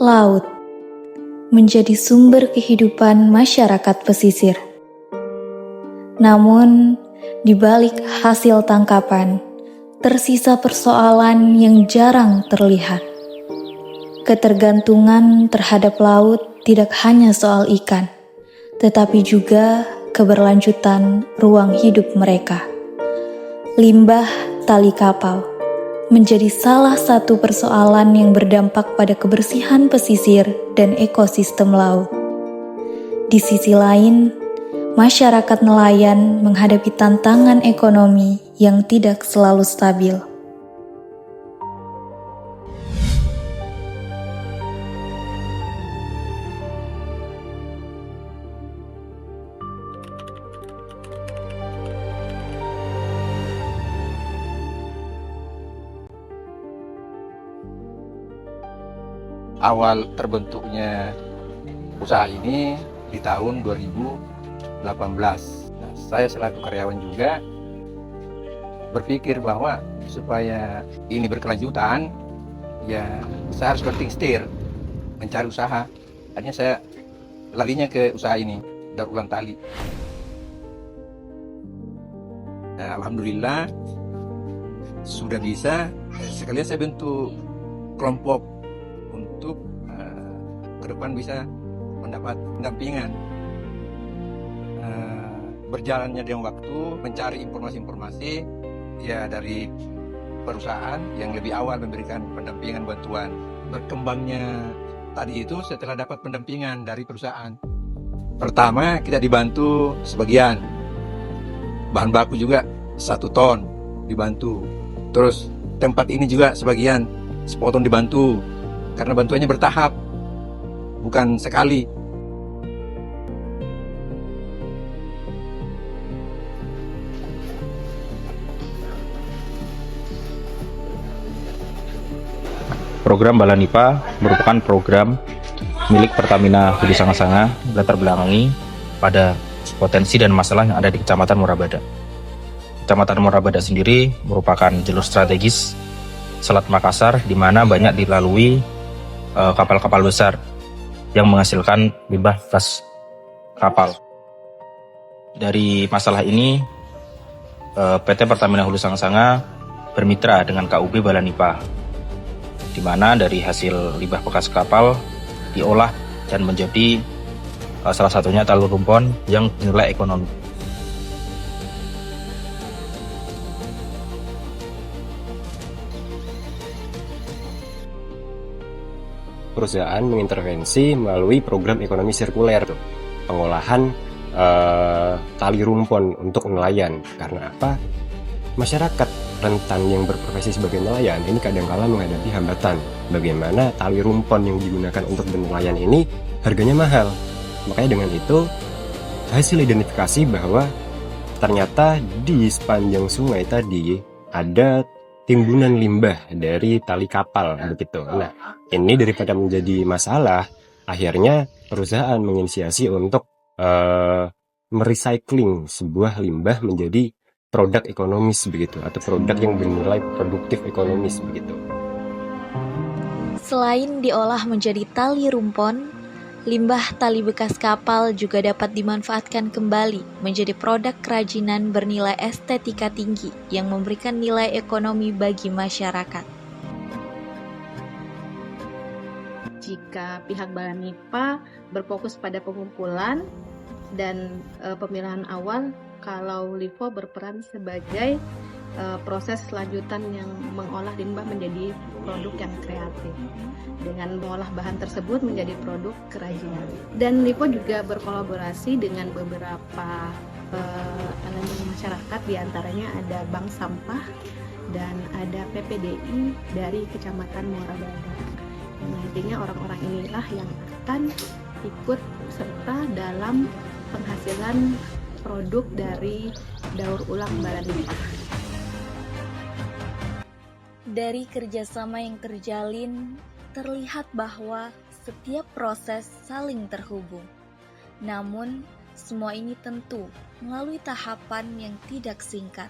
Laut menjadi sumber kehidupan masyarakat pesisir. Namun, di balik hasil tangkapan, tersisa persoalan yang jarang terlihat. Ketergantungan terhadap laut tidak hanya soal ikan, tetapi juga keberlanjutan ruang hidup mereka. Limbah tali kapal menjadi salah satu persoalan yang berdampak pada kebersihan pesisir dan ekosistem laut. Di sisi lain, masyarakat nelayan menghadapi tantangan ekonomi yang tidak selalu stabil. Awal terbentuknya usaha ini di tahun 2018. Nah, saya selaku karyawan juga berpikir bahwa supaya ini berkelanjutan, ya saya harus banting setir, mencari usaha. Akhirnya saya larinya ke usaha ini, daur ulang tali. Nah, alhamdulillah sudah bisa. Sekalian saya bentuk kelompok untuk ke depan bisa mendapat pendampingan. Berjalannya dengan waktu mencari informasi-informasi ya dari perusahaan yang lebih awal memberikan pendampingan bantuan. Berkembangnya tadi itu setelah dapat pendampingan dari perusahaan. Pertama kita dibantu sebagian, bahan baku juga 1 ton dibantu. Terus tempat ini juga sebagian sepotong dibantu, karena bantuannya bertahap, bukan sekali. Program Balanipa merupakan program milik Pertamina Hulu Sanga-Sanga, latar belakangi pada potensi dan masalah yang ada di Kecamatan Morabada. Kecamatan Morabada sendiri merupakan jalur strategis Selat Makassar, di mana banyak dilalui kapal-kapal besar yang menghasilkan limbah bekas kapal. Dari masalah ini, PT Pertamina Hulu Sanga-Sanga bermitra dengan KUB Balanipa, di mana dari hasil limbah bekas kapal diolah dan menjadi salah satunya tali rumpon yang bernilai ekonomi. Perusahaan mengintervensi melalui program ekonomi sirkuler, pengolahan tali rumpon untuk nelayan. Karena apa? Masyarakat rentan yang berprofesi sebagai nelayan ini kadang-kala menghadapi hambatan. Bagaimana tali rumpon yang digunakan untuk bernelayan ini harganya mahal. Makanya dengan itu hasil identifikasi bahwa ternyata di sepanjang sungai tadi ada timbunan limbah dari tali kapal begitu. Nah, ini daripada menjadi masalah, akhirnya perusahaan menginisiasi untuk merecycling sebuah limbah menjadi produk ekonomis begitu, atau produk yang bernilai produktif ekonomis begitu. Selain diolah menjadi tali rumpon, limbah tali bekas kapal juga dapat dimanfaatkan kembali menjadi produk kerajinan bernilai estetika tinggi yang memberikan nilai ekonomi bagi masyarakat. Jika pihak Balanipa berfokus pada pengumpulan dan pemilahan awal, kalau LIFO berperan sebagai proses lanjutan yang mengolah limbah menjadi produk yang kreatif dengan mengolah bahan tersebut menjadi produk kerajinan. Dan LIFO juga berkolaborasi dengan beberapa elemen masyarakat, diantaranya ada Bank Sampah dan ada PPDI dari Kecamatan Morabada. Nah, intinya orang-orang inilah yang akan ikut serta dalam penghasilan produk dari daur ulang Balanipa. Dari kerjasama yang terjalin, terlihat bahwa setiap proses saling terhubung. Namun, semua ini tentu melalui tahapan yang tidak singkat.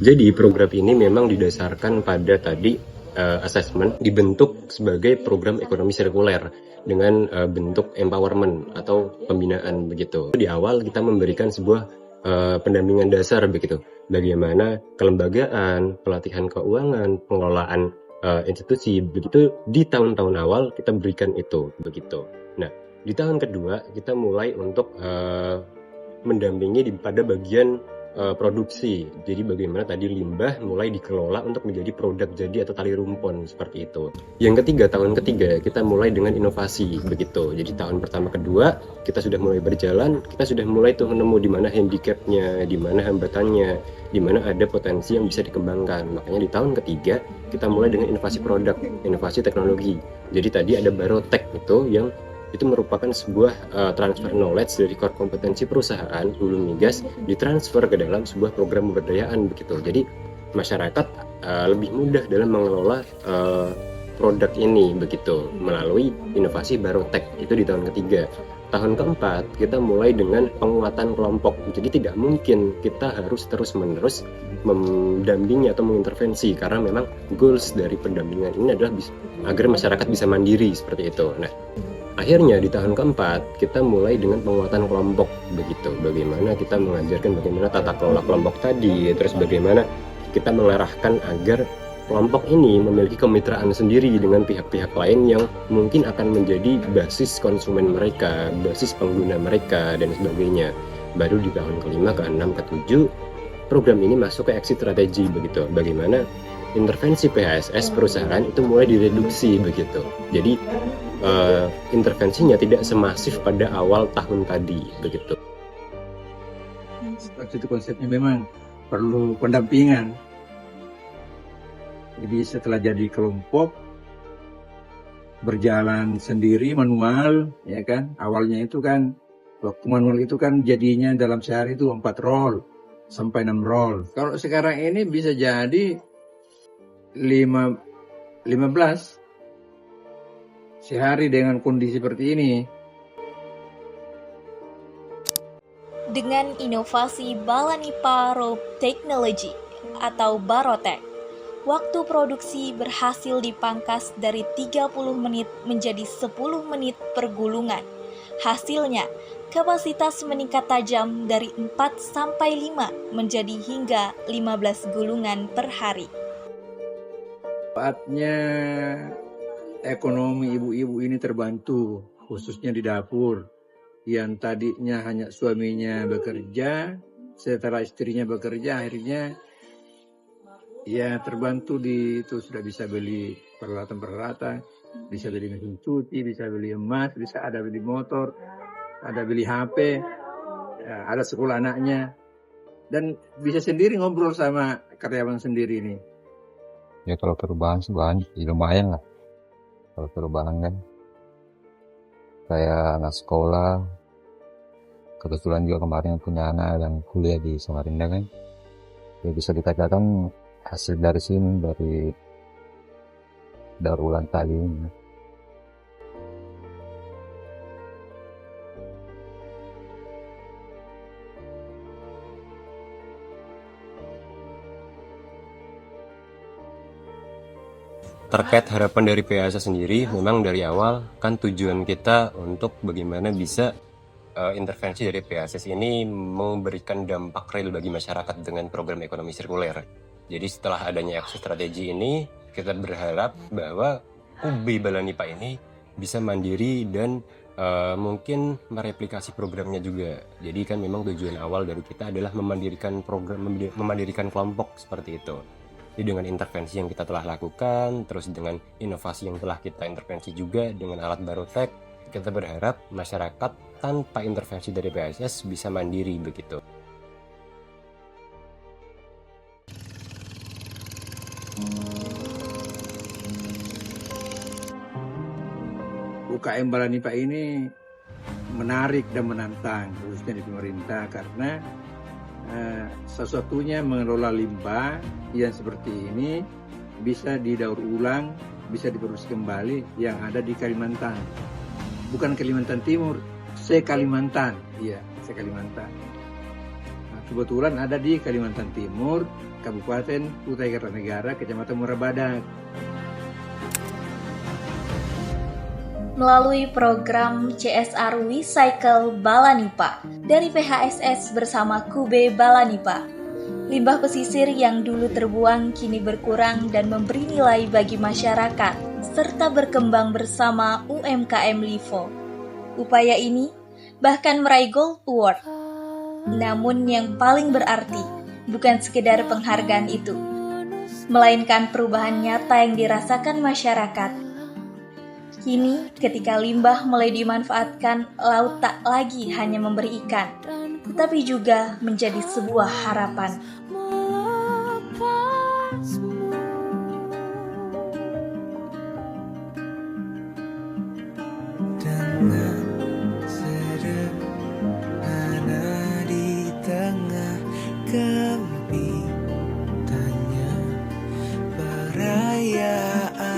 Jadi program ini memang didasarkan pada tadi assessment dibentuk sebagai program ekonomi sirkuler dengan bentuk empowerment atau pembinaan begitu. Di awal kita memberikan sebuah pendampingan dasar begitu, bagaimana kelembagaan, pelatihan keuangan, pengelolaan institusi begitu. Di tahun-tahun awal kita berikan itu begitu. Nah, di tahun kedua kita mulai untuk mendampingi pada bagian produksi. Jadi bagaimana tadi limbah mulai dikelola untuk menjadi produk jadi atau tali rumpon seperti itu. Yang ketiga, tahun ketiga kita mulai dengan inovasi begitu. Jadi tahun pertama kedua kita sudah mulai berjalan, kita sudah mulai tuh menemu di mana handicapnya, di mana hambatannya, di mana ada potensi yang bisa dikembangkan. Makanya di tahun ketiga kita mulai dengan inovasi produk, inovasi teknologi. Jadi tadi ada Barotech itu merupakan sebuah transfer knowledge dari core kompetensi perusahaan hulu migas ditransfer ke dalam sebuah program pemberdayaan begitu. Jadi masyarakat lebih mudah dalam mengelola produk ini begitu melalui inovasi Barotech itu di tahun ketiga. Tahun keempat kita mulai dengan penguatan kelompok. Jadi tidak mungkin kita harus terus-menerus mendampingi atau mengintervensi karena memang goals dari pendampingan ini adalah agar masyarakat bisa mandiri seperti itu. Nah, akhirnya di tahun keempat kita mulai dengan penguatan kelompok begitu. Bagaimana kita mengajarkan bagaimana tata kelola kelompok tadi, terus bagaimana kita mengarahkan agar kelompok ini memiliki kemitraan sendiri dengan pihak-pihak lain yang mungkin akan menjadi basis konsumen mereka, basis pengguna mereka dan sebagainya. Baru di tahun kelima, keenam, ketujuh program ini masuk ke exit strategi begitu. Bagaimana intervensi PHSS perusahaan itu mulai direduksi begitu. Jadi intervensinya tidak semasif pada awal tahun tadi begitu. Seperti itu konsepnya, memang perlu pendampingan. Jadi setelah jadi kelompok berjalan sendiri manual, ya kan? Awalnya itu kan waktu manual itu kan jadinya dalam sehari itu 4 roll sampai 6 roll. Kalau sekarang ini bisa jadi 15 sehari dengan kondisi seperti ini. Dengan inovasi Balanipa Rope Technology atau Barotech, waktu produksi berhasil dipangkas dari 30 menit menjadi 10 menit per gulungan. Hasilnya, kapasitas meningkat tajam dari 4 sampai 5 menjadi hingga 15 gulungan per hari. Saatnya ekonomi ibu-ibu ini terbantu, khususnya di dapur. Yang tadinya hanya suaminya bekerja, setelah istrinya bekerja, akhirnya ya terbantu itu sudah bisa beli peralatan-peralatan, bisa beli mesin cuci, bisa beli emas, bisa ada beli motor, ada beli HP, ya, ada sekolah anaknya, dan bisa sendiri ngobrol sama karyawan sendiri ini. Ya kalau perubahan sih banyak, ya lumayan lah. Kalau perubahan kan, kayak anak sekolah, kebetulan juga kemarin punya anak yang kuliah di Samarinda kan, ya bisa dikatakan hasil dari sini, dari daur ulang tali ini. Terkait harapan dari PHSS sendiri, memang dari awal kan tujuan kita untuk bagaimana bisa intervensi dari PHSS ini memberikan dampak real bagi masyarakat dengan program ekonomi sirkuler. Jadi setelah adanya exit strategi ini, kita berharap bahwa UB Balanipa ini bisa mandiri dan mungkin mereplikasi programnya juga. Jadi kan memang tujuan awal dari kita adalah memandirikan program, memandirikan kelompok seperti itu. Jadi dengan intervensi yang kita telah lakukan, terus dengan inovasi yang telah kita intervensi juga dengan alat Barotech, kita berharap masyarakat tanpa intervensi dari PHSS bisa mandiri begitu. UKM Balanipa ini menarik dan menantang, khususnya di pemerintah, karena sesuatunya mengelola limbah yang seperti ini bisa didaur ulang, bisa diproduksi kembali yang ada di Kalimantan. Bukan Kalimantan Timur, se-Kalimantan. Iya, se-Kalimantan. Nah, kebetulan ada di Kalimantan Timur, Kabupaten Kutai Kartanegara, Kecamatan Muara Badak. melalui program CSR Recycle Balanipa dari PHSS bersama Kube Balanipa. Limbah pesisir yang dulu terbuang kini berkurang dan memberi nilai bagi masyarakat, serta berkembang bersama UMKM LIVO. Upaya ini bahkan meraih Gold Award. Namun yang paling berarti bukan sekedar penghargaan itu, melainkan perubahan nyata yang dirasakan masyarakat. Kini, ketika limbah mulai dimanfaatkan, laut tak lagi hanya memberi ikan, tetapi juga menjadi sebuah harapan. Dengan sederhana di tengah kempitannya, perayaan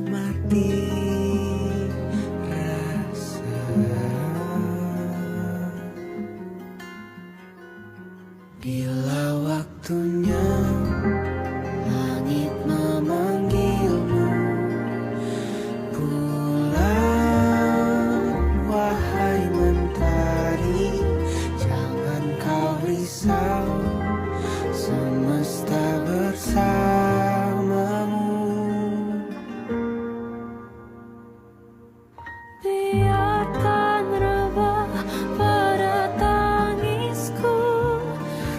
mati rasa. Bila waktunya langit memanggilmu pulang, wahai mentari, jangan kau risau, semesta bersamamu. Biarkan rebah pada tangisku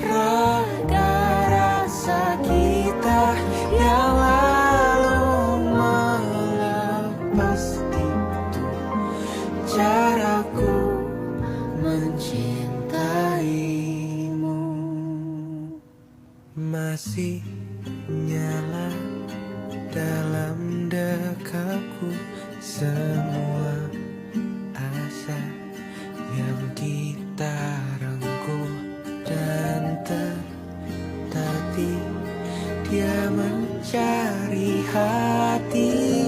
raga rasa kita yang lalu melepas itu caraku mencintaimu. Masih nyala dalam dekapku semua asa yang kita rengkuh, dan tadi dia mencari hati